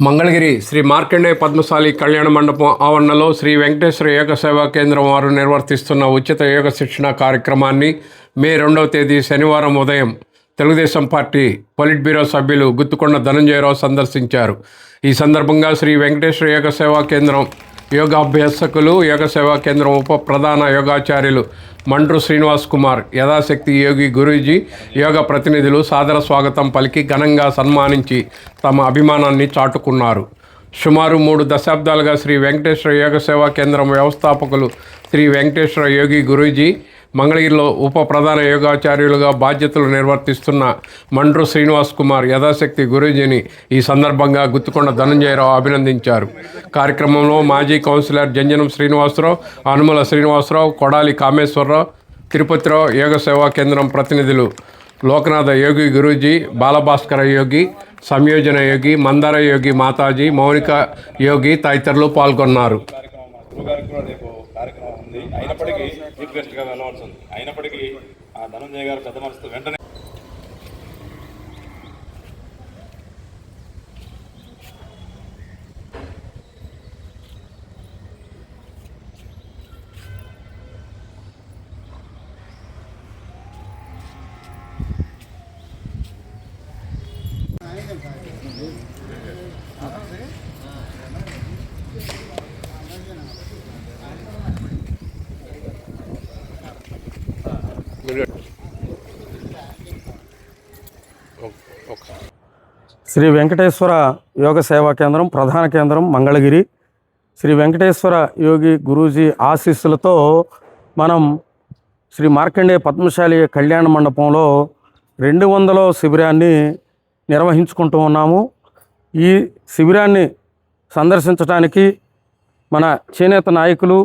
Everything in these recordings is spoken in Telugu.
మంగళగిరి శ్రీ మార్కండేయ పద్మశాలి కళ్యాణ మండపం ఆవరణలో శ్రీ వెంకటేశ్వర యోగ సేవా కేంద్రం వారు నిర్వర్తిస్తున్న ఉచిత యోగ శిక్షణ కార్యక్రమాన్ని మే 2వ తేదీ శనివారం ఉదయం తెలుగుదేశం పార్టీ పొలిట్ బ్యూరో సభ్యులు గుత్తుకొండ ధనంజయరావు సందర్శించారు. ఈ సందర్భంగా శ్రీ వెంకటేశ్వర యోగ సేవా కేంద్రం యోగాభ్యాసకులు, యోగ సేవా కేంద్రం ఉప ప్రధాన యోగాచార్యులు మండ్రు శ్రీనివాస్ కుమార్, యథాశక్తి యోగి గురూజీ, యోగ ప్రతినిధులు సాదర స్వాగతం పలికి ఘనంగా సన్మానించి తమ అభిమానాన్ని చాటుకున్నారు. సుమారు 3 దశాబ్దాలుగా శ్రీ వెంకటేశ్వర యోగ సేవా కేంద్రం వ్యవస్థాపకులు శ్రీ వెంకటేశ్వర యోగి గురూజీ, మంగళగిరిలో ఉప ప్రధాన యోగాచార్యులుగా బాధ్యతలు నిర్వర్తిస్తున్న మండ్రు శ్రీనివాస్ కుమార్, యథాశక్తి గురూజీని ఈ సందర్భంగా గుత్తుకొండ ధనంజయరావు అభినందించారు. కార్యక్రమంలో మాజీ కౌన్సిలర్ జంజనం శ్రీనివాసరావు, అనుమల శ్రీనివాసరావు, కొడాలి కామేశ్వరరావు, తిరుపతిరావు, యోగ సేవా కేంద్రం ప్రతినిధులు లోకనాథ యోగి గురూజీ, బాలభాస్కర యోగి, సంయోజన యోగి, మందార యోగి మాతాజీ, మౌనిక యోగి తదితరులు పాల్గొన్నారు. కార్యక్రమం ఉంది. అయినప్పటికీ చీఫ్ గెస్ట్గా వెళ్ళవలసి ఉంది. అయినప్పటికీ ధనంజయ గారు పెద్ద మనసుతో వెంటనే శ్రీ వెంకటేశ్వర యోగ సేవా కేంద్రం ప్రధాన కేంద్రం మంగళగిరి. శ్రీ వెంకటేశ్వర యోగి గురూజీ ఆశీస్సులతో మనం శ్రీ మార్కండేయ పద్మశాలి కళ్యాణ మండపంలో 200వ శిబిరాన్ని నిర్వహించుకుంటూ ఉన్నాము. ఈ శిబిరాన్ని సందర్శించడానికి మన చేనేత నాయకులు,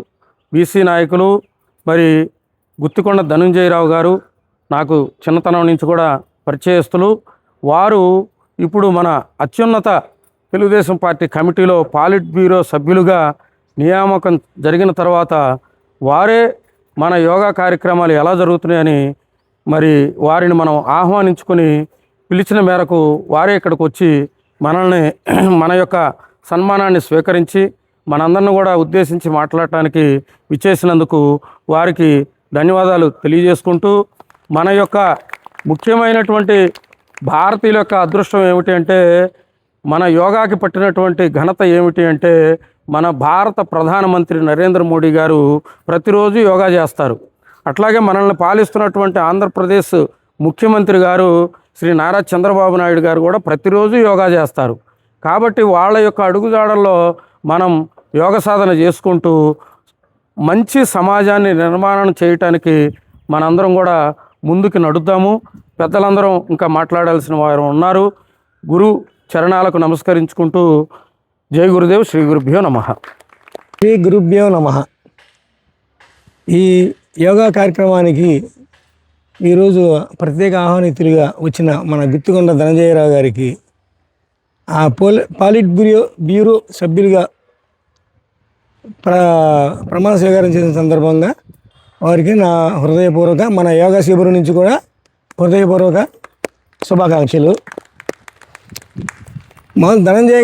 బీసీ నాయకులు, మరి గుత్తికొండ ధనంజయరావు గారు నాకు చిన్నతనం నుంచి కూడా పరిచయస్తులు. వారు ఇప్పుడు మన అత్యున్నత తెలుగుదేశం పార్టీ కమిటీలో పాలిట్ బ్యూరో సభ్యులుగా నియామకం జరిగిన తర్వాత వారే మన యోగా కార్యక్రమాలు ఎలా జరుగుతున్నాయని మరి వారిని మనం ఆహ్వానించుకొని పిలిచిన మేరకు వారే ఇక్కడికి వచ్చి మనల్ని మన యొక్క సన్మానాన్ని స్వీకరించి మనందరిని కూడా ఉద్దేశించి మాట్లాడటానికి విచ్చేసినందుకు వారికి ధన్యవాదాలు తెలియజేసుకుంటూ, మన యొక్క ముఖ్యమైనటువంటి భారతీయుల యొక్క అదృష్టం ఏమిటి అంటే, మన యోగాకి పట్టినటువంటి ఘనత ఏమిటి అంటే, మన భారత ప్రధానమంత్రి నరేంద్ర మోడీ గారు ప్రతిరోజు యోగా చేస్తారు. అట్లాగే మనల్ని పాలిస్తున్నటువంటి ఆంధ్రప్రదేశ్ ముఖ్యమంత్రి గారు శ్రీ నారా చంద్రబాబు నాయుడు గారు కూడా ప్రతిరోజు యోగా చేస్తారు. కాబట్టి వాళ్ళ యొక్క అడుగుజాడల్లో మనం యోగ సాధన చేసుకుంటూ మంచి సమాజాన్ని నిర్మాణం చేయటానికి మనందరం కూడా ముందుకు నడుద్దాము. పెద్దలందరం ఇంకా మాట్లాడాల్సిన వారు ఉన్నారు. గురు చరణాలకు నమస్కరించుకుంటూ జై గురుదేవ్, శ్రీ గురుభ్యో నమః. శ్రీ గురుభ్యో నమః. ఈ యోగా కార్యక్రమానికి ఈరోజు ప్రత్యేక ఆహ్వానితులుగా వచ్చిన మన గుత్తికొండ ధనంజయరావు గారికి, ఆ పాలిట్ బ్యూరో సభ్యులుగా ప్రమాణ స్వీకారం చేసిన సందర్భంగా వారికి నా హృదయపూర్వక, మన యోగా శిబిరం నుంచి కూడా హృదయపూర్వక శుభాకాంక్షలు. మొదలు ధనంజయ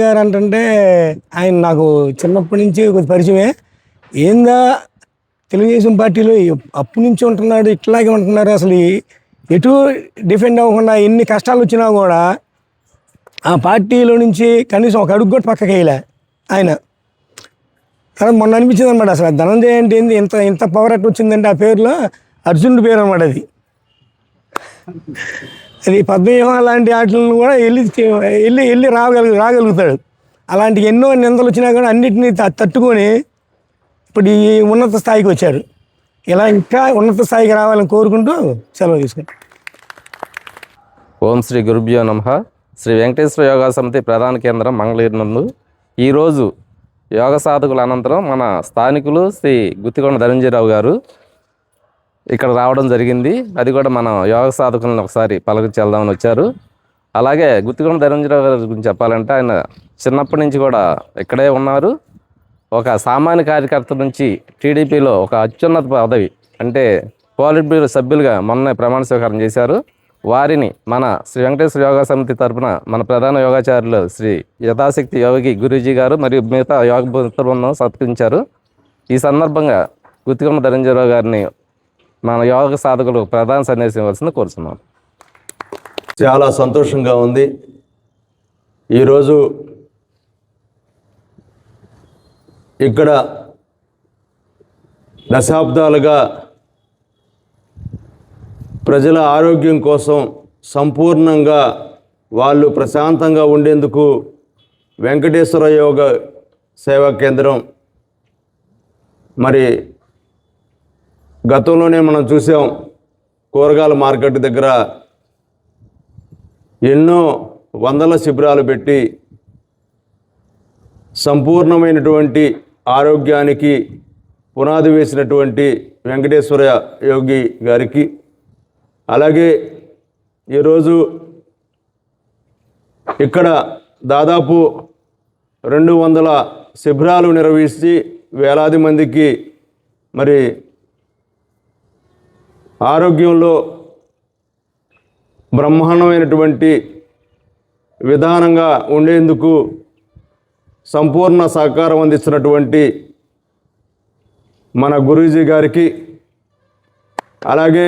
గారు అంటే ఆయన నాకు చిన్నప్పటి నుంచి కొద్ది పరిచయమే. ఏందా తెలుగుదేశం పార్టీలో అప్పటి నుంచి ఉంటున్నాడు, ఇట్లాగే ఉంటున్నారు, అసలు ఎటు డిఫెండ్ అవ్వకుండా ఎన్ని కష్టాలు వచ్చినా కూడా ఆ పార్టీలో నుంచి కనీసం ఒక అడుగు కూడా పక్కకి వేయలే ఆయన. కానీ మొన్న అనిపించింది అనమాట, అసలు ధనంజయ అంటే ఏంది, ఇంత పవర్ అట్ వచ్చిందంటే ఆ పేరులో అర్జునుడి పేరు అనమాట. అది పద్మవ్యూహం లాంటి వాటిని కూడా వెళ్ళి రాగలుగుతాడు. అలాంటి ఎన్నో నిందలు వచ్చినా కూడా అన్నిటినీ తట్టుకొని ఇప్పుడు ఈ ఉన్నత స్థాయికి వచ్చారు. ఇలా ఇంకా ఉన్నత స్థాయికి రావాలని కోరుకుంటూ సెలవు తీసుకుంటాం. ఓం శ్రీ గురుభ్యో నమః. శ్రీ వెంకటేశ్వర యోగా సమితి ప్రధాన కేంద్రం మంగళగిరి నందు ఈరోజు యోగ సాధకుల అనంతరం మన స్థానికులు శ్రీ గుత్తికొండ ధనంజయరావు గారు ఇక్కడ రావడం జరిగింది. అది కూడా మన యోగ సాధకులను ఒకసారి పలకరించి వెళ్దామని వచ్చారు. అలాగే గుత్తికొండ ధనంజయరావు గారి గురించి చెప్పాలంటే ఆయన చిన్నప్పటి నుంచి కూడా ఇక్కడే ఉన్నారు. ఒక సామాన్య కార్యకర్త నుంచి టీడీపీలో ఒక అత్యున్నత పదవి అంటే పాలిట్ బ్యూరో సభ్యులుగా మొన్న ప్రమాణ స్వీకారం చేశారు. వారిని మన శ్రీ వెంకటేశ్వర యోగా సమితి తరపున మన ప్రధాన యోగాచార్యులు శ్రీ యథాశక్తి యోగి గురూజీ గారు మరియు మిగతా యోగ బృందం సత్కరించారు. ఈ సందర్భంగా గుత్తికొండ ధనంజయరావు గారిని మన యోగ సాధకులు ప్రధాన సందేశం ఇవ్వాల్సింది కోరుతున్నాను. చాలా సంతోషంగా ఉంది. ఈరోజు ఇక్కడ దశాబ్దాలుగా ప్రజల ఆరోగ్యం కోసం సంపూర్ణంగా వాళ్ళు ప్రశాంతంగా ఉండేందుకు వెంకటేశ్వర యోగ సేవా కేంద్రం మరి గతంలోనే మనం చూసాం. కూరగాయల మార్కెట్ దగ్గర ఎన్నో వందల శిబిరాలు పెట్టి సంపూర్ణమైనటువంటి ఆరోగ్యానికి పునాది వేసినటువంటి వెంకటేశ్వర యోగి గారికి, అలాగే ఈరోజు ఇక్కడ దాదాపు 200 శిబిరాలు నిర్వహించి వేలాది మందికి మరి ఆరోగ్యంలో బ్రహ్మాండమైనటువంటి విధానంగా ఉండేందుకు సంపూర్ణ సహకారం అందిస్తున్నటువంటి మన గురూజీ గారికి, అలాగే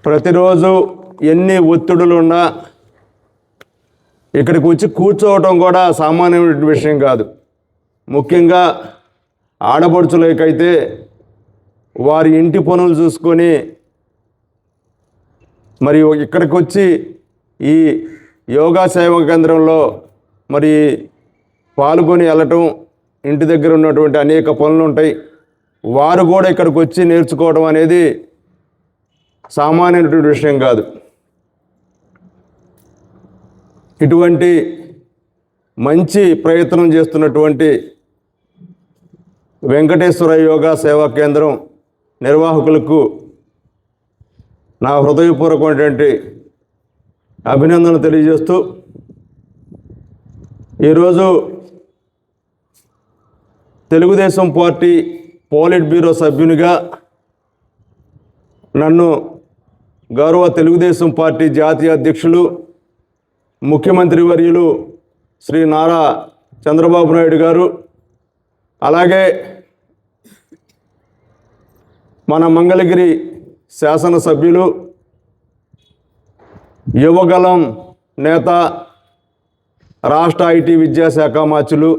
ప్రతిరోజు ఎన్ని ఒత్తిడులున్నా ఇక్కడికి వచ్చి కూర్చోవటం కూడా సామాన్యమైన విషయం కాదు. ముఖ్యంగా ఆడపడుచులకైతే వారి ఇంటి పనులు చూసుకొని మరి ఇక్కడికి వచ్చి ఈ యోగా సేవా కేంద్రంలో మరి పాల్గొని వెళ్ళటం, ఇంటి దగ్గర ఉన్నటువంటి అనేక పనులు ఉంటాయి. వారు కూడా ఇక్కడికి వచ్చి నేర్చుకోవడం అనేది సామాన్యమైనటువంటి విషయం కాదు. ఇటువంటి మంచి ప్రయత్నం చేస్తున్నటువంటి వెంకటేశ్వర యోగా సేవా కేంద్రం నిర్వాహకులకు నా హృదయపూర్వకమైనటువంటి అభినందనలు తెలియజేస్తూ, ఈరోజు తెలుగుదేశం పార్టీ పోలిట్ బ్యూరో సభ్యునిగా నన్ను గౌరవ తెలుగుదేశం పార్టీ జాతీయ అధ్యక్షులు ముఖ్యమంత్రి వర్యులు శ్రీ నారా చంద్రబాబు నాయుడు గారు, అలాగే మన మంగళగిరి శాసనసభ్యులు యువగలం నేత రాష్ట్ర ఐటీ విద్యాశాఖ మార్చులు,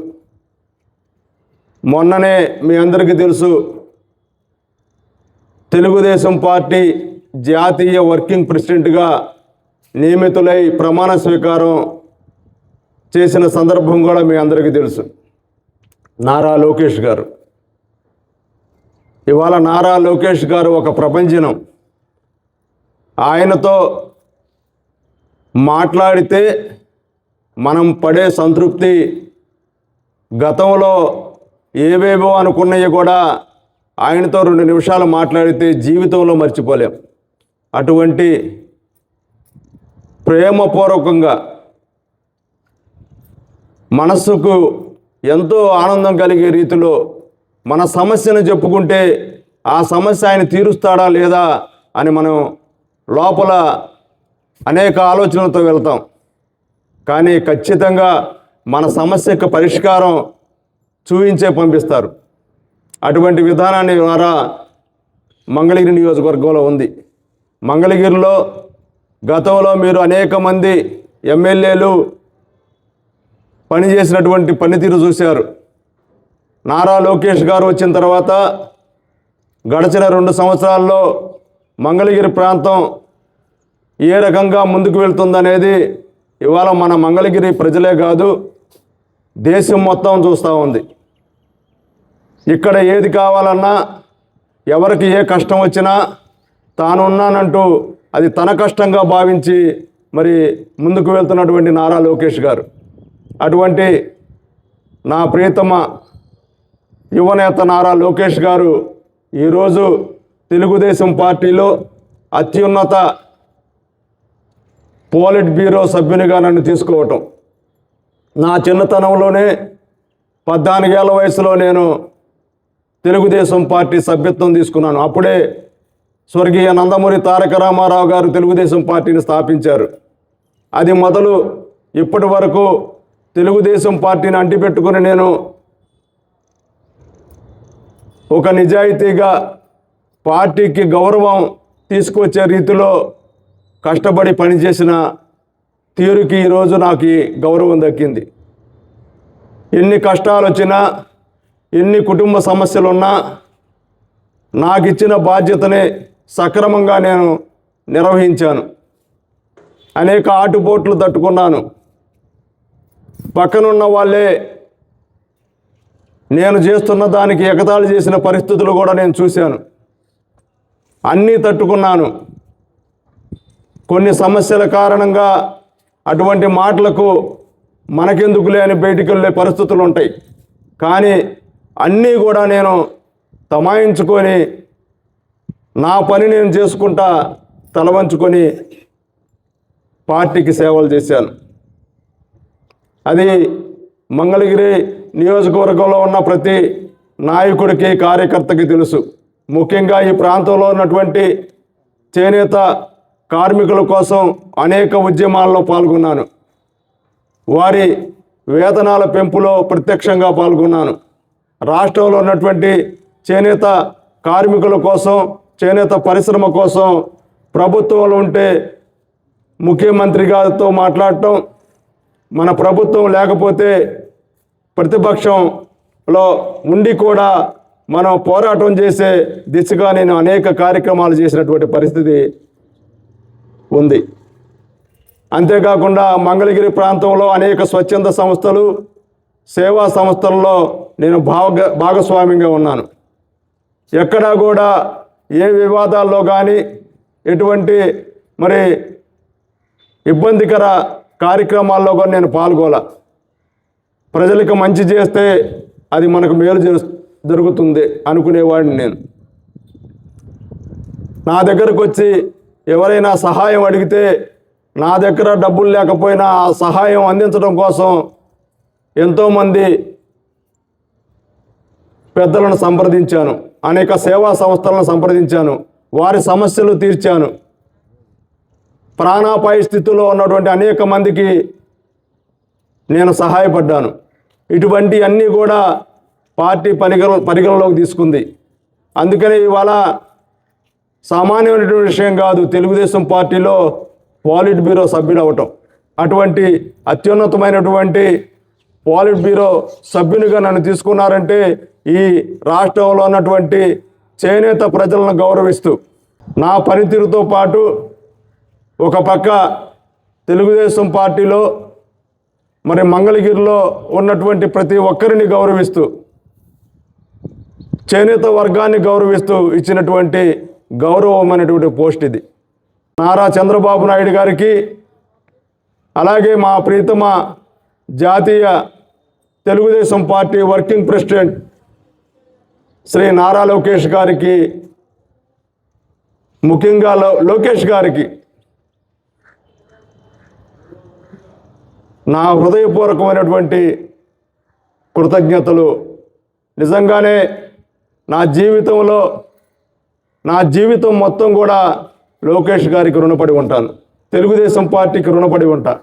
మొన్ననే మీ అందరికీ తెలుసు తెలుగుదేశం పార్టీ జాతీయ వర్కింగ్ ప్రెసిడెంట్గా నియమితులై ప్రమాణ స్వీకారం చేసిన సందర్భం కూడా మీ అందరికీ తెలుసు. నారా లోకేష్ గారు, ఇవాళ నారా లోకేష్ గారు ఒక ప్రపంచనం. ఆయనతో మాట్లాడితే మనం పడే సంతృప్తి గతంలో ఏవేవో అనుకున్నవి కూడా ఆయనతో 2 నిమిషాలు మాట్లాడితే జీవితంలో మర్చిపోలేం. అటువంటి ప్రేమపూర్వకంగా మనస్సుకు ఎంతో ఆనందం కలిగే రీతిలో మన సమస్యను చెప్పుకుంటే ఆ సమస్య ఆయన తీరుస్తాడా లేదా అని మనం లోపల అనేక ఆలోచనలతో వెళ్తాం. కానీ ఖచ్చితంగా మన సమస్యకు పరిష్కారం చూపించే పంపిస్తారు. అటువంటి విధానాన్ని ద్వారా మంగళగిరి నియోజకవర్గంలో ఉంది. మంగళగిరిలో గతంలో మీరు అనేక మంది ఎమ్మెల్యేలు పనిచేసినటువంటి పనితీరు చూశారు. నారా లోకేష్ గారు వచ్చిన తర్వాత గడిచిన 2 సంవత్సరాల్లో మంగళగిరి ప్రాంతం ఏ రకంగా ముందుకు వెళ్తుందనేది ఇవాళ మన మంగళగిరి ప్రజలే కాదు, దేశం మొత్తం చూస్తూ ఉంది. ఇక్కడ ఏది కావాలన్నా, ఎవరికి ఏ కష్టం వచ్చినా తానున్నానంటూ అది తన కష్టంగా భావించి మరి ముందుకు వెళ్తున్నటువంటి నారా లోకేష్ గారు, అటువంటి నా ప్రియతమ యువనేత నారా లోకేష్ గారు ఈరోజు తెలుగుదేశం పార్టీలో అత్యున్నత పోలిట్ బ్యూరో సభ్యునిగా నన్ను తీసుకోవటం, నా చిన్నతనంలోనే 14 ఏళ్ల వయసులో నేను తెలుగుదేశం పార్టీ సభ్యత్వం తీసుకున్నాను. అప్పుడే స్వర్గీయ నందమూరి తారక రామారావు గారు తెలుగుదేశం పార్టీని స్థాపించారు. అది మొదలు ఇప్పటి వరకు తెలుగుదేశం పార్టీని అంటిపెట్టుకుని నేను ఒక నిజాయితీగా పార్టీకి గౌరవం తీసుకొచ్చే రీతిలో కష్టపడి పనిచేసిన తీరుకి ఈరోజు నాకు ఈ గౌరవం దక్కింది. ఎన్ని కష్టాలు వచ్చినా, ఎన్ని కుటుంబ సమస్యలు ఉన్నా నాకు ఇచ్చిన బాధ్యతని సక్రమంగా నేను నిర్వహించాను. అనేక ఆటుపోట్లు తట్టుకున్నాను. పక్కనున్న వాళ్ళే నేను చేస్తున్న దానికి ఎగతాళి చేసిన పరిస్థితులు కూడా నేను చూశాను. అన్నీ తట్టుకున్నాను. కొన్ని సమస్యల కారణంగా అటువంటి మాటలకు మనకెందుకు లేని బయటికి వెళ్ళే పరిస్థితులు ఉంటాయి. కానీ అన్నీ కూడా నేను తమాయించుకొని నా పని నేను చేసుకుంటా తలవంచుకొని పార్టీకి సేవలు చేశాను. అది మంగళగిరి నియోజకవర్గంలో ఉన్న ప్రతి నాయకుడికి, కార్యకర్తకి తెలుసు. ముఖ్యంగా ఈ ప్రాంతంలో ఉన్నటువంటి చేనేత కార్మికుల కోసం అనేక ఉద్యమాల్లో పాల్గొన్నాను. వారి వేతనాల పెంపులో ప్రత్యక్షంగా పాల్గొన్నాను. రాష్ట్రంలో ఉన్నటువంటి చేనేత కార్మికుల కోసం, చేనేత పరిశ్రమ కోసం ప్రభుత్వంలో ఉంటే ముఖ్యమంత్రి గారితో మాట్లాడటం, మన ప్రభుత్వం లేకపోతే ప్రతిపక్షంలో ఉండి కూడా మనం పోరాటం చేసే దిశగా నేను అనేక కార్యక్రమాలు చేసినటువంటి పరిస్థితి ఉంది. అంతేకాకుండా మంగళగిరి ప్రాంతంలో అనేక స్వచ్ఛంద సంస్థలు, సేవా సంస్థల్లో నేను భాగస్వామ్యంగా ఉన్నాను. ఎక్కడా కూడా ఏ వివాదాల్లో కానీ ఎటువంటి ఇబ్బందికర కార్యక్రమాల్లో కూడా నేను పాల్గొల. ప్రజలకు మంచి చేస్తే అది మనకు మేలు జరుగుతుంది అనుకునేవాడిని నేను. నా దగ్గరకు వచ్చి ఎవరైనా సహాయం అడిగితే నా దగ్గర డబ్బులు లేకపోయినా ఆ సహాయం అందించడం కోసం ఎంతోమంది పెద్దలను సంప్రదించాను. అనేక సేవా సంస్థలను సంప్రదించాను. వారి సమస్యలు తీర్చాను. ప్రాణాపాయ స్థితిలో ఉన్నటువంటి అనేక మందికి నేను సహాయపడ్డాను. ఇటువంటి అన్నీ కూడా పార్టీ పరిగణలోకి తీసుకుంది. అందుకని ఇవాళ సామాన్యమైనటువంటి విషయం కాదు తెలుగుదేశం పార్టీలో పాలిట్ బ్యూరో సభ్యుడు అవటం. అటువంటి అత్యున్నతమైనటువంటి పాలిట్ బ్యూరో సభ్యునిగా నన్ను తీసుకున్నారంటే ఈ రాష్ట్రంలో ఉన్నటువంటి చేనేత ప్రజలను గౌరవిస్తూ నా పనితీరుతో పాటు ఒక పక్క తెలుగుదేశం పార్టీలో మంగళగిరిలో ఉన్నటువంటి ప్రతి ఒక్కరిని గౌరవిస్తూ, చేనేత వర్గాన్ని గౌరవిస్తూ ఇచ్చినటువంటి గౌరవమైనటువంటి పోస్ట్ ఇది. నారా చంద్రబాబు నాయుడు గారికి, అలాగే మా ప్రీతమ జాతీయ Telugu Desam party working president Shri Nara Lokesh గారికి, ముఖ్యంగా లోకేష్ గారికి నా హృదయపూర్వకమైనటువంటి కృతజ్ఞతలు. నిజంగానే నా జీవితం మొత్తం కూడా లోకేష్ గారికి రుణపడి ఉంటాను. తెలుగుదేశం పార్టీకి రుణపడి ఉంటా.